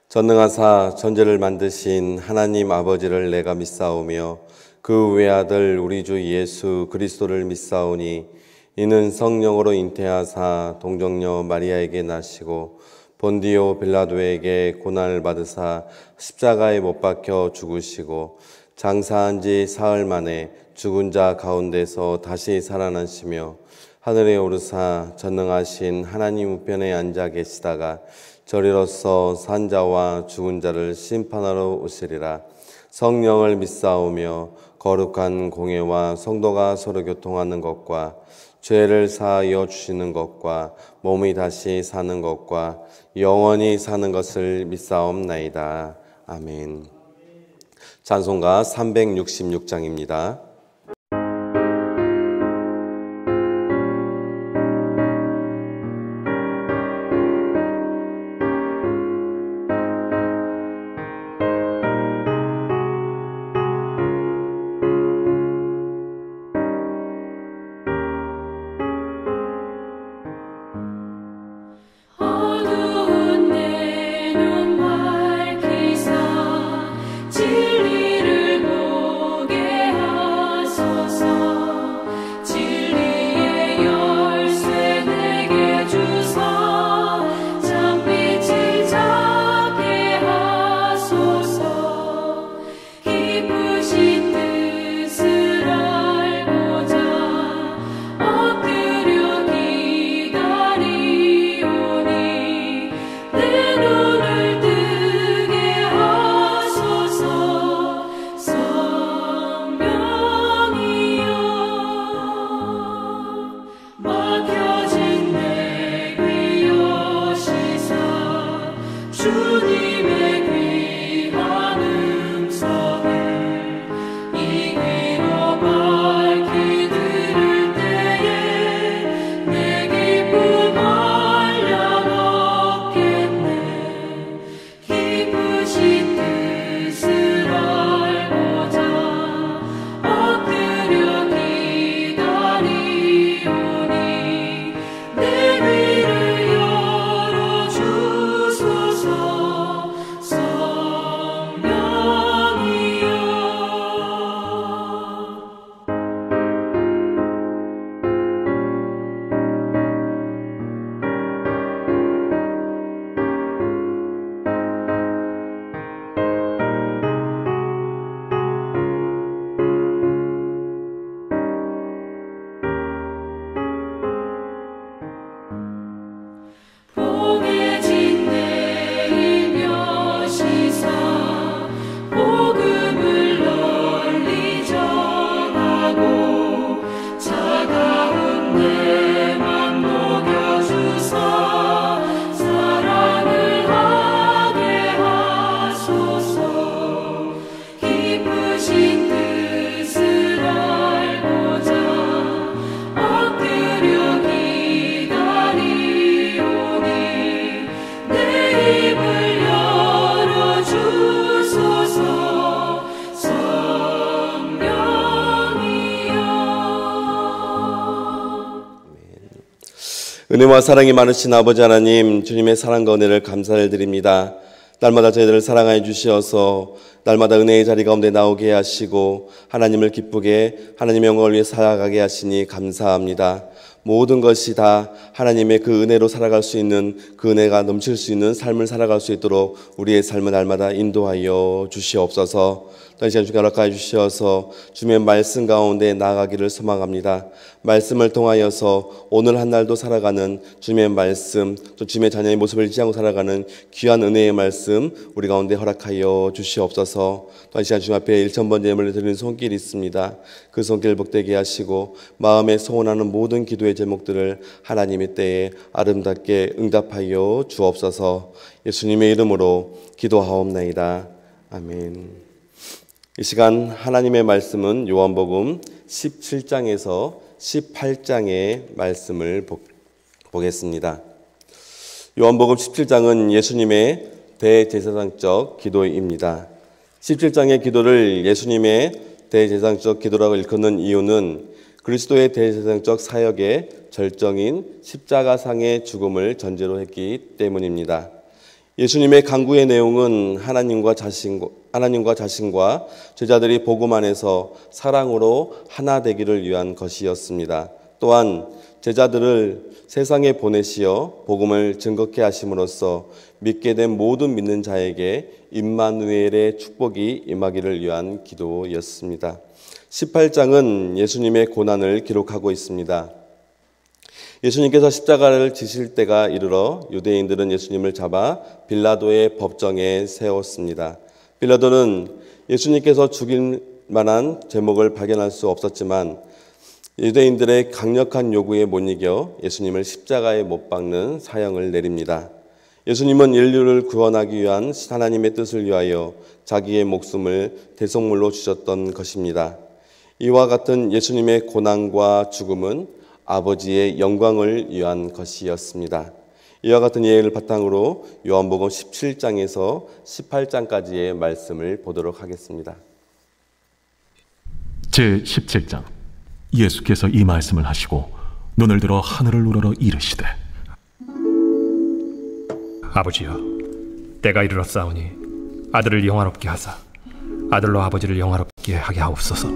전능하사 천지를 만드신 하나님 아버지를 내가 믿사오며 그 외아들 우리 주 예수 그리스도를 믿사오니 이는 성령으로 잉태하사 동정녀 마리아에게 나시고 본디오 빌라도에게 고난을 받으사 십자가에 못 박혀 죽으시고 장사한 지 사흘 만에 죽은 자 가운데서 다시 살아나시며 하늘에 오르사 전능하신 하나님 우편에 앉아 계시다가 저리로서 산 자와 죽은 자를 심판하러 오시리라. 성령을 믿사오며 거룩한 공예와 성도가 서로 교통하는 것과 죄를 사하여 주시는 것과 몸이 다시 사는 것과 영원히 사는 것을 믿사옵나이다. 아멘. 찬송가 366장입니다. 은혜와 사랑이 많으신 아버지 하나님, 주님의 사랑과 은혜를 감사를 드립니다. 날마다 저희들을 사랑하여 주시어서 날마다 은혜의 자리 가운데 나오게 하시고 하나님을 기쁘게 하나님의 영광을 위해 살아가게 하시니 감사합니다. 모든 것이 다 하나님의 그 은혜로 살아갈 수 있는, 그 은혜가 넘칠 수 있는 삶을 살아갈 수 있도록 우리의 삶을 날마다 인도하여 주시옵소서. 이 시간 주께 허락하여 주시어서 주님의 말씀 가운데 나아가기를 소망합니다. 말씀을 통하여서 오늘 한 날도 살아가는 주님의 말씀, 또 주님의 자녀의 모습을 잊지 않고 살아가는 귀한 은혜의 말씀 우리 가운데 허락하여 주시옵소서. 또 이 시간 주님 앞에 1000번 예물을 드리는 손길이 있습니다. 그 손길 복되게 하시고 마음에 소원하는 모든 기도의 제목들을 하나님의 때에 아름답게 응답하여 주옵소서. 예수님의 이름으로 기도하옵나이다. 아멘. 이 시간 하나님의 말씀은 요한복음 17장에서 18장의 말씀을 보겠습니다. 요한복음 17장은 예수님의 대제사장적 기도입니다. 17장의 기도를 예수님의 대제사장적 기도라고 일컫는 이유는 그리스도의 대제사장적 사역의 절정인 십자가상의 죽음을 전제로 했기 때문입니다. 예수님의 간구의 내용은 하나님과 자신과 제자들이 복음 안에서 사랑으로 하나 되기를 위한 것이었습니다. 또한 제자들을 세상에 보내시어 복음을 증거케 하심으로써 믿게 된 모든 믿는 자에게 임마누엘의 축복이 임하기를 위한 기도였습니다. 18장은 예수님의 고난을 기록하고 있습니다. 예수님께서 십자가를 지실 때가 이르러 유대인들은 예수님을 잡아 빌라도의 법정에 세웠습니다. 빌라도는 예수님께서 죽일 만한 제목을 발견할 수 없었지만 유대인들의 강력한 요구에 못 이겨 예수님을 십자가에 못 박는 사형을 내립니다. 예수님은 인류를 구원하기 위한 하나님의 뜻을 위하여 자기의 목숨을 대속물로 주셨던 것입니다. 이와 같은 예수님의 고난과 죽음은 아버지의 영광을 위한 것이었습니다. 이와 같은 예를 바탕으로 요한복음 17장에서 18장까지의 말씀을 보도록 하겠습니다. 제17장. 예수께서 이 말씀을 하시고 눈을 들어 하늘을 우러러 이르시되 아버지여, 때가 이르렀사오니 아들을 영화롭게 하사 아들로 아버지를 영화롭게 하게 하옵소서.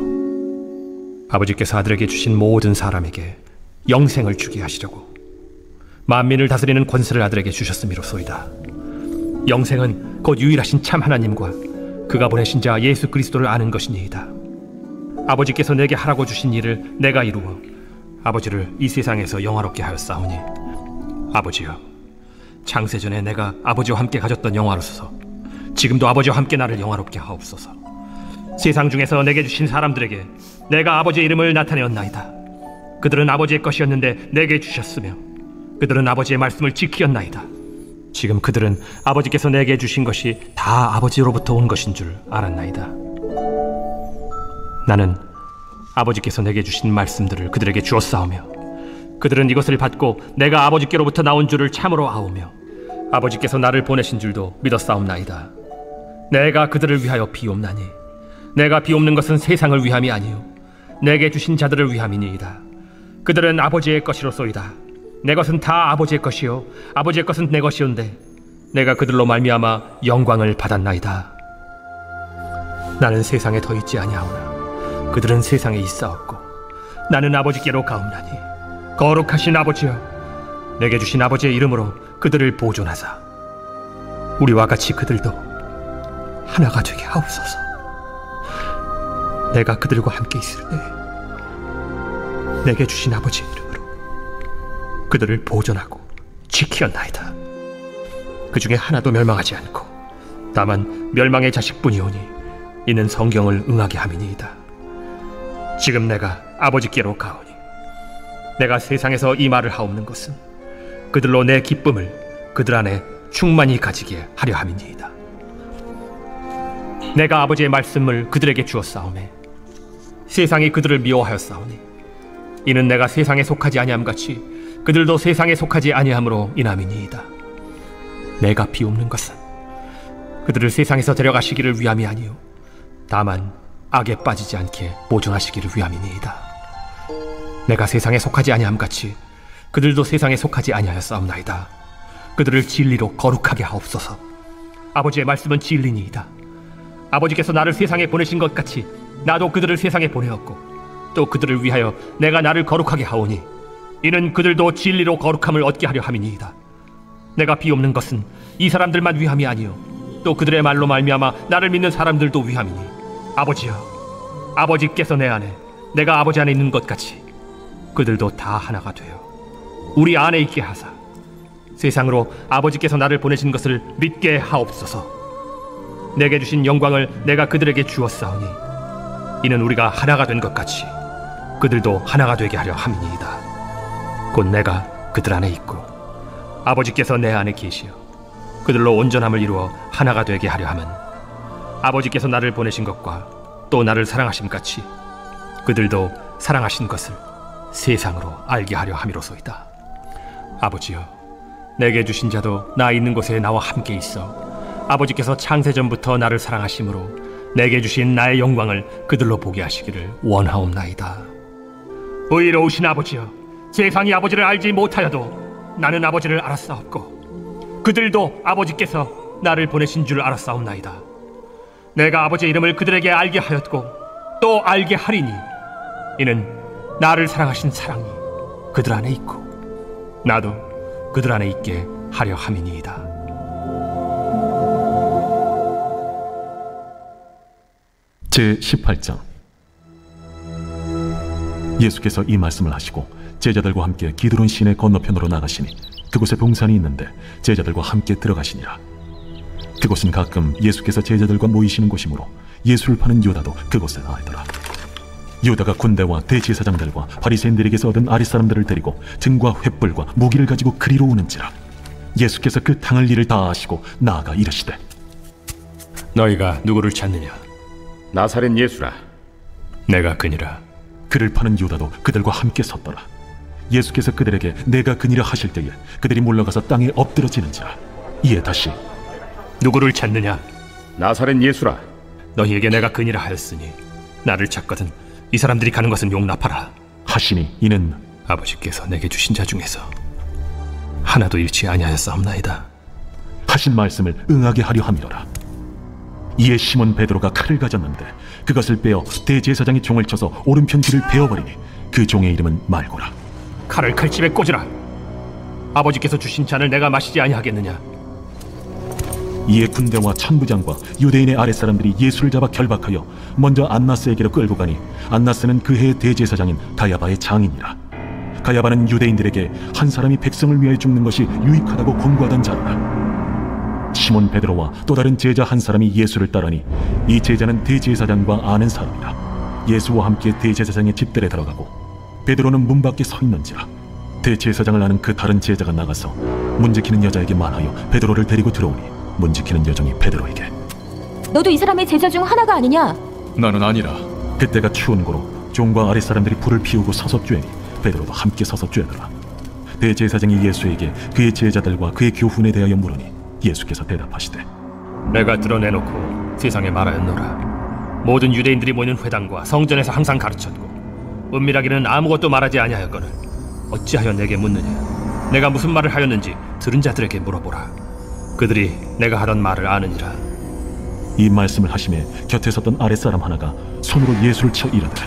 아버지께서 아들에게 주신 모든 사람에게 영생을 주게 하시려고 만민을 다스리는 권세를 아들에게 주셨음이로소이다. 영생은 곧 유일하신 참 하나님과 그가 보내신 자 예수 그리스도를 아는 것이니이다. 아버지께서 내게 하라고 주신 일을 내가 이루어 아버지를 이 세상에서 영화롭게 하였사오니 아버지여, 창세전에 내가 아버지와 함께 가졌던 영화로서 지금도 아버지와 함께 나를 영화롭게 하옵소서. 세상 중에서 내게 주신 사람들에게 내가 아버지의 이름을 나타내었나이다. 그들은 아버지의 것이었는데 내게 주셨으며 그들은 아버지의 말씀을 지키었나이다. 지금 그들은 아버지께서 내게 주신 것이 다 아버지로부터 온 것인 줄 알았나이다. 나는 아버지께서 내게 주신 말씀들을 그들에게 주었사오며 그들은 이것을 받고 내가 아버지께로부터 나온 줄을 참으로 아오며 아버지께서 나를 보내신 줄도 믿었사옵나이다. 내가 그들을 위하여 비옵나니 내가 비옵는 것은 세상을 위함이 아니요 내게 주신 자들을 위함이니이다. 그들은 아버지의 것이로소이다. 내 것은 다 아버지의 것이요 아버지의 것은 내 것이온데 내가 그들로 말미암아 영광을 받았나이다. 나는 세상에 더 있지 아니하오나 그들은 세상에 있사옵고 나는 아버지께로 가옵나니 거룩하신 아버지여, 내게 주신 아버지의 이름으로 그들을 보존하사 우리와 같이 그들도 하나가 되게 하옵소서. 내가 그들과 함께 있을 때 내게 주신 아버지의 이름으로 그들을 보존하고 지키었나이다. 그 중에 하나도 멸망하지 않고 다만 멸망의 자식뿐이오니 이는 성경을 응하게 함이니이다. 지금 내가 아버지께로 가오니 내가 세상에서 이 말을 하옵는 것은 그들로 내 기쁨을 그들 안에 충만히 가지게 하려 함이니이다. 내가 아버지의 말씀을 그들에게 주었사오매 세상이 그들을 미워하였사오니 이는 내가 세상에 속하지 아니함같이 그들도 세상에 속하지 아니함으로 인함이니이다. 내가 비옵는 것은 그들을 세상에서 데려가시기를 위함이 아니요 다만 악에 빠지지 않게 보존하시기를 위함이니이다. 내가 세상에 속하지 아니함같이 그들도 세상에 속하지 아니하였사옵나이다. 그들을 진리로 거룩하게 하옵소서. 아버지의 말씀은 진리니이다. 아버지께서 나를 세상에 보내신 것 같이 나도 그들을 세상에 보내었고 또 그들을 위하여 내가 나를 거룩하게 하오니 이는 그들도 진리로 거룩함을 얻게 하려 함이니이다. 내가 비옵는 것은 이 사람들만 위함이 아니요 또 그들의 말로 말미암아 나를 믿는 사람들도 위함이니 아버지여, 아버지께서 내 안에 내가 아버지 안에 있는 것 같이 그들도 다 하나가 되어 우리 안에 있게 하사 세상으로 아버지께서 나를 보내신 것을 믿게 하옵소서. 내게 주신 영광을 내가 그들에게 주었사오니 이는 우리가 하나가 된 것 같이 그들도 하나가 되게 하려 함이니이다. 곧 내가 그들 안에 있고 아버지께서 내 안에 계시어 그들로 온전함을 이루어 하나가 되게 하려 함은 아버지께서 나를 보내신 것과 또 나를 사랑하심 같이 그들도 사랑하신 것을 세상으로 알게 하려 함이로소이다. 아버지여, 내게 주신 자도 나 있는 곳에 나와 함께 있어 아버지께서 창세전부터 나를 사랑하심으로 내게 주신 나의 영광을 그들로 보게 하시기를 원하옵나이다. 의로우신 아버지여, 세상이 아버지를 알지 못하여도 나는 아버지를 알았사옵고 그들도 아버지께서 나를 보내신 줄 알았사옵나이다. 내가 아버지의 이름을 그들에게 알게 하였고 또 알게 하리니 이는 나를 사랑하신 사랑이 그들 안에 있고 나도 그들 안에 있게 하려 함이니이다. 제18장. 예수께서 이 말씀을 하시고 제자들과 함께 기드론 시내 건너편으로 나가시니 그곳에 동산이 있는데 제자들과 함께 들어가시니라. 그곳은 가끔 예수께서 제자들과 모이시는 곳이므로 예수를 파는 유다도 그곳에 나더라. 유다가 군대와 대제사장들과 바리새인들에게서 얻은 아랫사람들을 데리고 등과 횃불과 무기를 가지고 그리로 오는지라. 예수께서 그 당할 일을 다 아시고 나아가 이르시되, 너희가 누구를 찾느냐? 나사렛 예수라. 내가 그니라. 그를 파는 유다도 그들과 함께 섰더라. 예수께서 그들에게 내가 그니라 하실 때에 그들이 물러가서 땅에 엎드러지는지라. 이에 다시 누구를 찾느냐? 나사렛 예수라. 너희에게 내가 그니라 하였으니 나를 찾거든 이 사람들이 가는 것은 용납하라 하시니 이는 아버지께서 내게 주신 자 중에서 하나도 잃지 아니하였사옵나이다 하신 말씀을 응하게 하려 함이로라. 이에 시몬 베드로가 칼을 가졌는데 그것을 빼어 대제사장이 종을 쳐서 오른편 귀를 베어버리니 그 종의 이름은 말고라. 칼을 칼집에 꽂으라. 아버지께서 주신 잔을 내가 마시지 아니하겠느냐? 이에 군대와 천부장과 유대인의 아랫사람들이 예수를 잡아 결박하여 먼저 안나스에게로 끌고 가니 안나스는 그 해의 대제사장인 가야바의 장인이라. 가야바는 유대인들에게 한 사람이 백성을 위하여 죽는 것이 유익하다고 권고하던 자라. 시몬 베드로와 또 다른 제자 한 사람이 예수를 따르니 이 제자는 대제사장과 아는 사람이라. 예수와 함께 대제사장의 집들에 들어가고 베드로는 문 밖에 서 있는지라. 대제사장을 아는 그 다른 제자가 나가서 문 지키는 여자에게 말하여 베드로를 데리고 들어오니 문 지키는 여종이 베드로에게, 너도 이 사람의 제자 중 하나가 아니냐? 나는 아니라. 그때가 추운 고로 종과 아랫사람들이 불을 피우고 서서 쬐니 베드로도 함께 서서 쬐더라. 대제사장이 예수에게 그의 제자들과 그의 교훈에 대하여 물으니 예수께서 대답하시되, 내가 드러내놓고 세상에 말하였노라. 모든 유대인들이 모이는 회당과 성전에서 항상 가르쳤고 은밀하기는 아무것도 말하지 아니하였거늘 어찌하여 내게 묻느냐? 내가 무슨 말을 하였는지 들은 자들에게 물어보라. 그들이 내가 하던 말을 아느니라. 이 말씀을 하시매 곁에 섰던 아랫사람 하나가 손으로 예수를 쳐 이르되,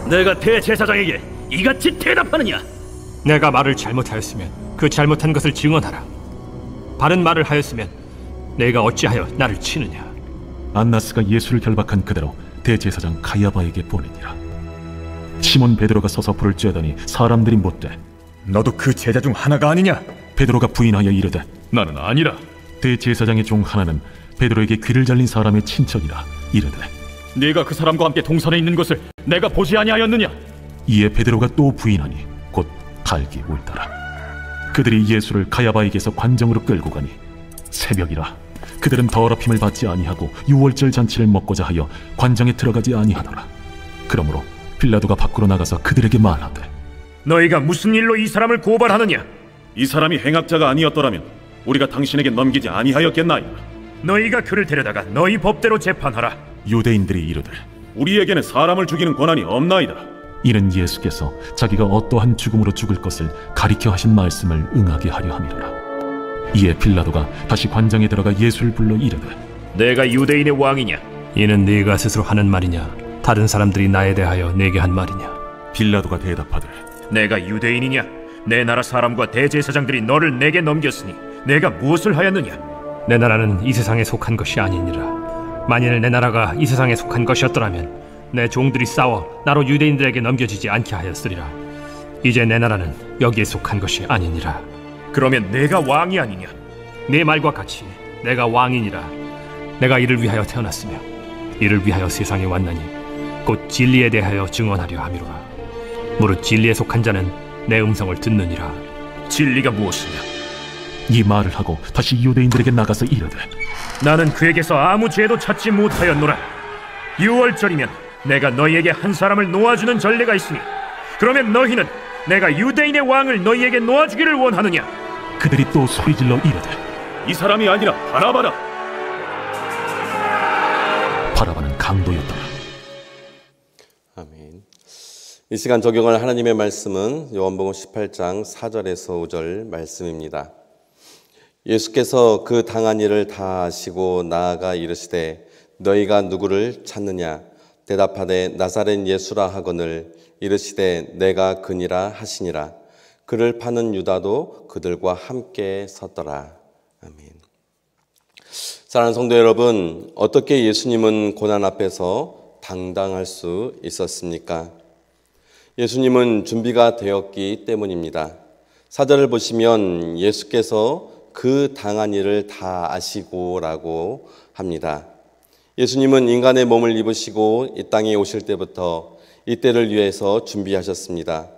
내가 대제사장에게 이같이 대답하느냐? 내가 말을 잘못하였으면 그 잘못한 것을 증언하라. 바른 말을 하였으면 내가 어찌하여 나를 치느냐? 안나스가 예수를 결박한 그대로 대제사장 가야바에게 보내니라. 시몬 베드로가 서서 불을 쬐더니 사람들이 묻되, 너도 그 제자 중 하나가 아니냐? 베드로가 부인하여 이르되, 나는 아니라. 대제사장의 종 하나는 베드로에게 귀를 잘린 사람의 친척이라. 이르되, 네가 그 사람과 함께 동산에 있는 것을 내가 보지 아니하였느냐? 이에 베드로가 또 부인하니 곧 갈기 울더라. 그들이 예수를 가야바에게서 관정으로 끌고 가니 새벽이라. 그들은 더럽힘을 받지 아니하고 유월절 잔치를 먹고자 하여 관정에 들어가지 아니하더라. 그러므로 빌라도가 밖으로 나가서 그들에게 말하되, 너희가 무슨 일로 이 사람을 고발하느냐? 이 사람이 행악자가 아니었더라면 우리가 당신에게 넘기지 아니하였겠나이다. 너희가 그를 데려다가 너희 법대로 재판하라. 유대인들이 이르되, 우리에게는 사람을 죽이는 권한이 없나이다. 이는 예수께서 자기가 어떠한 죽음으로 죽을 것을 가리켜 하신 말씀을 응하게 하려 함이로라. 이에 빌라도가 다시 관장에 들어가 예수를 불러 이르되, 내가 유대인의 왕이냐? 이는 네가 스스로 하는 말이냐? 다른 사람들이 나에 대하여 내게 한 말이냐? 빌라도가 대답하되, 내가 유대인이냐? 내 나라 사람과 대제사장들이 너를 내게 넘겼으니 내가 무엇을 하였느냐? 내 나라는 이 세상에 속한 것이 아니니라. 만일 내 나라가 이 세상에 속한 것이었더라면 내 종들이 싸워 나로 유대인들에게 넘겨지지 않게 하였으리라. 이제 내 나라는 여기에 속한 것이 아니니라. 그러면 내가 왕이 아니냐? 네 말과 같이 내가 왕이니라. 내가 이를 위하여 태어났으며 이를 위하여 세상에 왔나니 곧 진리에 대하여 증언하려 함이로라. 무릇 진리에 속한 자는 내 음성을 듣느니라. 진리가 무엇이냐? 이 말을 하고 다시 유대인들에게 나가서 이르되, 나는 그에게서 아무 죄도 찾지 못하였노라. 유월절이면 내가 너희에게 한 사람을 놓아주는 전례가 있으니 그러면 너희는 내가 유대인의 왕을 너희에게 놓아주기를 원하느냐? 그들이 또 소리질러 이르되, 이 사람이 아니라 바라바라. 바라바는 강도였더라. 아멘. 이 시간 적용할 하나님의 말씀은 요한복음 18장 4절에서 5절 말씀입니다. 예수께서 그 당한 일을 다 아시고 나아가 이르시되 너희가 누구를 찾느냐 대답하되 나사렛 예수라 하거늘 이르시되 내가 그니라 하시니라. 그를 파는 유다도 그들과 함께 섰더라. 아멘. 사랑하는 성도 여러분, 어떻게 예수님은 고난 앞에서 당당할 수 있었습니까? 예수님은 준비가 되었기 때문입니다. 4절을 보시면 예수께서 그 당한 일을 다 아시고라고 합니다. 예수님은 인간의 몸을 입으시고 이 땅에 오실 때부터 이때를 위해서 준비하셨습니다.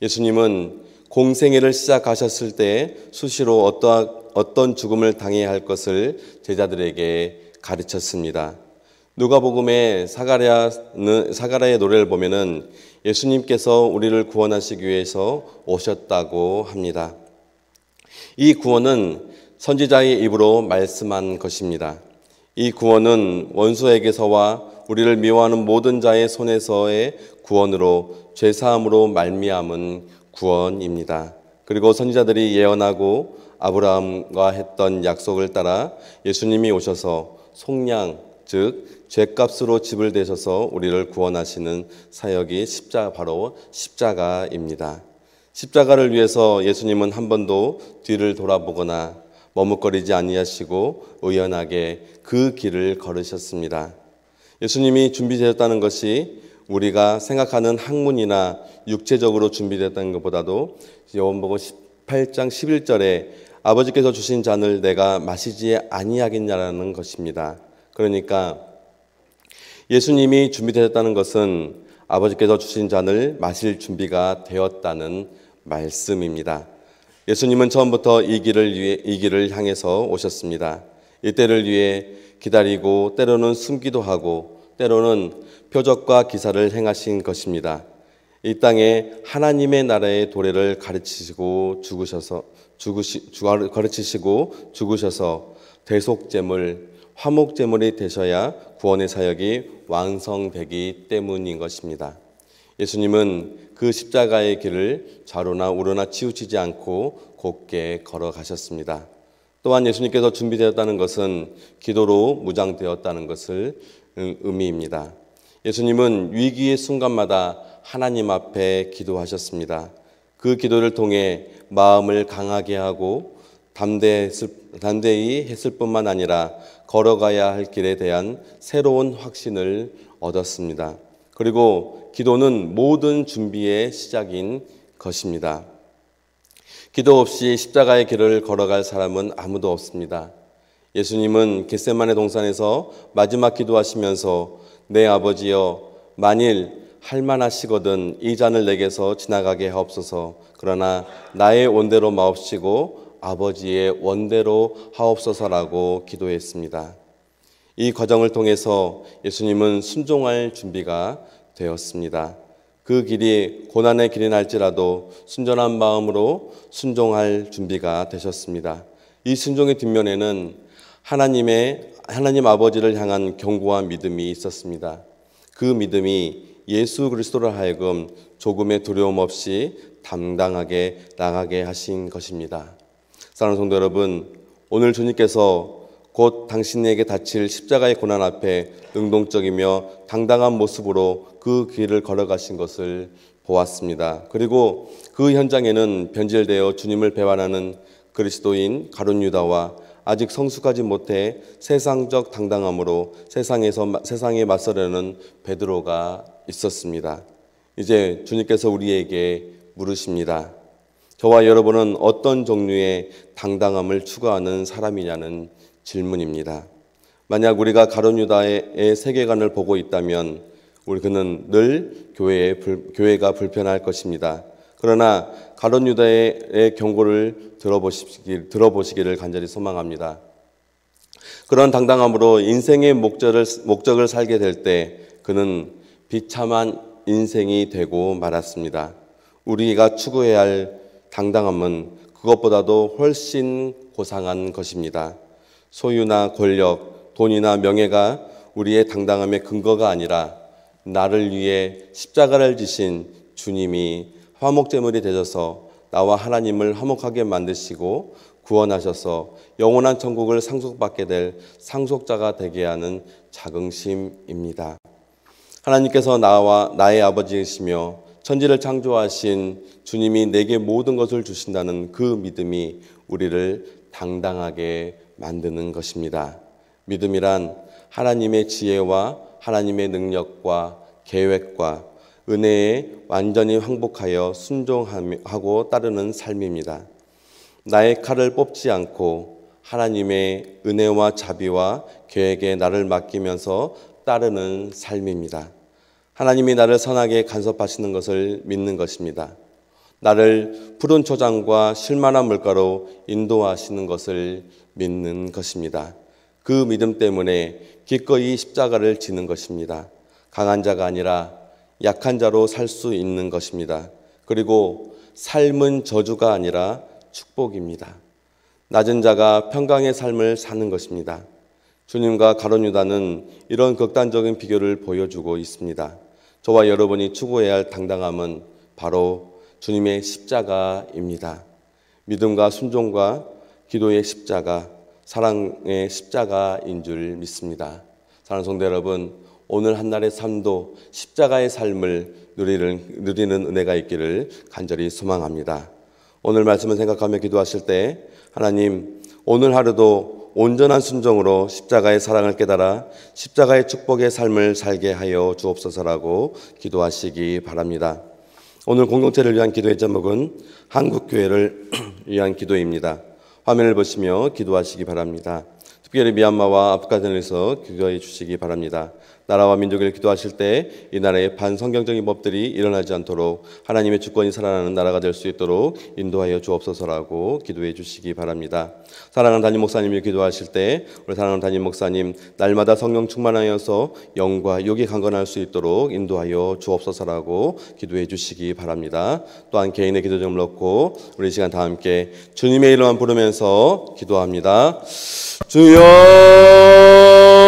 예수님은 공생애를 시작하셨을 때 수시로 어떤 죽음을 당해야 할 것을 제자들에게 가르쳤습니다. 누가복음의 사가랴의 노래를 보면은 예수님께서 우리를 구원하시기 위해서 오셨다고 합니다. 이 구원은 선지자의 입으로 말씀한 것입니다. 이 구원은 원수에게서와 우리를 미워하는 모든 자의 손에서의 구원으로 죄사함으로 말미암은 구원입니다. 그리고 선지자들이 예언하고 아브라함과 했던 약속을 따라 예수님이 오셔서 속량 즉 죄값으로 집을 대셔서 우리를 구원하시는 사역이 바로 십자가입니다. 십자가를 위해서 예수님은 한 번도 뒤를 돌아보거나 머뭇거리지 아니하시고 의연하게 그 길을 걸으셨습니다. 예수님이 준비되었다는 것이 우리가 생각하는 학문이나 육체적으로 준비됐다는 것보다도 요한복음 18장 11절에 아버지께서 주신 잔을 내가 마시지 아니하겠냐라는 것입니다. 그러니까 예수님이 준비되었다는 것은 아버지께서 주신 잔을 마실 준비가 되었다는 말씀입니다. 예수님은 처음부터 이 길을 향해서 오셨습니다. 이때를 위해 기다리고 때로는 숨기도 하고 때로는 표적과 기사를 행하신 것입니다. 이 땅에 하나님의 나라의 도래를 가르치시고 죽으셔서 대속제물, 화목제물이 되셔야 구원의 사역이 완성되기 때문인 것입니다. 예수님은 그 십자가의 길을 좌로나 우로나 치우치지 않고 곧게 걸어가셨습니다. 또한 예수님께서 준비되었다는 것은 기도로 무장되었다는 것을 의미입니다. 예수님은 위기의 순간마다 하나님 앞에 기도하셨습니다. 그 기도를 통해 마음을 강하게 하고 담대히 했을 뿐만 아니라 걸어가야 할 길에 대한 새로운 확신을 얻었습니다. 그리고 기도는 모든 준비의 시작인 것입니다. 기도 없이 십자가의 길을 걸어갈 사람은 아무도 없습니다. 예수님은 겟세마네 동산에서 마지막 기도하시면서 내 아버지여 만일 할만하시거든 이 잔을 내게서 지나가게 하옵소서. 그러나 나의 원대로 마옵시고 아버지의 원대로 하옵소서라고 기도했습니다. 이 과정을 통해서 예수님은 순종할 준비가 되었습니다. 그 길이 고난의 길이 날지라도 순전한 마음으로 순종할 준비가 되셨습니다. 이 순종의 뒷면에는 하나님 아버지를 향한 견고한 믿음이 있었습니다. 그 믿음이 예수 그리스도를 하여금 조금의 두려움 없이 당당하게 나가게 하신 것입니다. 사랑하는 성도 여러분, 오늘 주님께서 곧 당신에게 닥칠 십자가의 고난 앞에 능동적이며 당당한 모습으로 그 길을 걸어가신 것을 보았습니다. 그리고 그 현장에는 변질되어 주님을 배반하는 그리스도인 가룟 유다와 아직 성숙하지 못해 세상적 당당함으로 세상에 맞서려는 베드로가 있었습니다. 이제 주님께서 우리에게 물으십니다. 저와 여러분은 어떤 종류의 당당함을 추구하는 사람이냐는 질문입니다. 만약 우리가 가룟 유다의 세계관을 보고 있다면 그는 늘 교회가 불편할 것입니다. 그러나 가룟 유다의 경고를 들어보시기를 간절히 소망합니다. 그런 당당함으로 인생의 목적을 살게 될 때 그는 비참한 인생이 되고 말았습니다. 우리가 추구해야 할 당당함은 그것보다도 훨씬 고상한 것입니다. 소유나 권력, 돈이나 명예가 우리의 당당함의 근거가 아니라 나를 위해 십자가를 지신 주님이 화목제물이 되셔서 나와 하나님을 화목하게 만드시고 구원하셔서 영원한 천국을 상속받게 될 상속자가 되게 하는 자긍심입니다. 하나님께서 나와 나의 아버지이시며 천지를 창조하신 주님이 내게 모든 것을 주신다는 그 믿음이 우리를 당당하게 만드는 것입니다. 믿음이란 하나님의 지혜와 하나님의 능력과 계획과 은혜에 완전히 항복하여 순종하고 따르는 삶입니다. 나의 칼을 뽑지 않고 하나님의 은혜와 자비와 계획에 나를 맡기면서 따르는 삶입니다. 하나님이 나를 선하게 간섭하시는 것을 믿는 것입니다. 나를 푸른 초장과 실만한 물가로 인도하시는 것을 믿는 것입니다. 그 믿음 때문에 기꺼이 십자가를 지는 것입니다. 강한 자가 아니라 약한 자로 살 수 있는 것입니다. 그리고 삶은 저주가 아니라 축복입니다. 낮은 자가 평강의 삶을 사는 것입니다. 주님과 가룟 유다는 이런 극단적인 비교를 보여주고 있습니다. 저와 여러분이 추구해야 할 당당함은 바로 주님의 십자가입니다. 믿음과 순종과 기도의 십자가, 사랑의 십자가인 줄 믿습니다. 사랑하는 성도 여러분, 오늘 한날의 삶도 십자가의 삶을 누리는 은혜가 있기를 간절히 소망합니다. 오늘 말씀을 생각하며 기도하실 때 하나님, 오늘 하루도 온전한 순종으로 십자가의 사랑을 깨달아 십자가의 축복의 삶을 살게 하여 주옵소서라고 기도하시기 바랍니다. 오늘 공동체를 위한 기도의 제목은 한국교회를 위한 기도입니다. 화면을 보시며 기도하시기 바랍니다. 특별히 미얀마와 아프가니스탄에서 기도해 주시기 바랍니다. 나라와 민족을 기도하실 때 이 나라의 반성경적인 법들이 일어나지 않도록 하나님의 주권이 살아나는 나라가 될 수 있도록 인도하여 주옵소서라고 기도해 주시기 바랍니다. 사랑하는 담임 목사님이 기도하실 때 우리 사랑하는 담임 목사님 날마다 성령 충만하여서 영과 육이 강건할 수 있도록 인도하여 주옵소서라고 기도해 주시기 바랍니다. 또한 개인의 기도 좀 넣고 우리 시간 다 함께 주님의 이름만 부르면서 기도합니다. 주여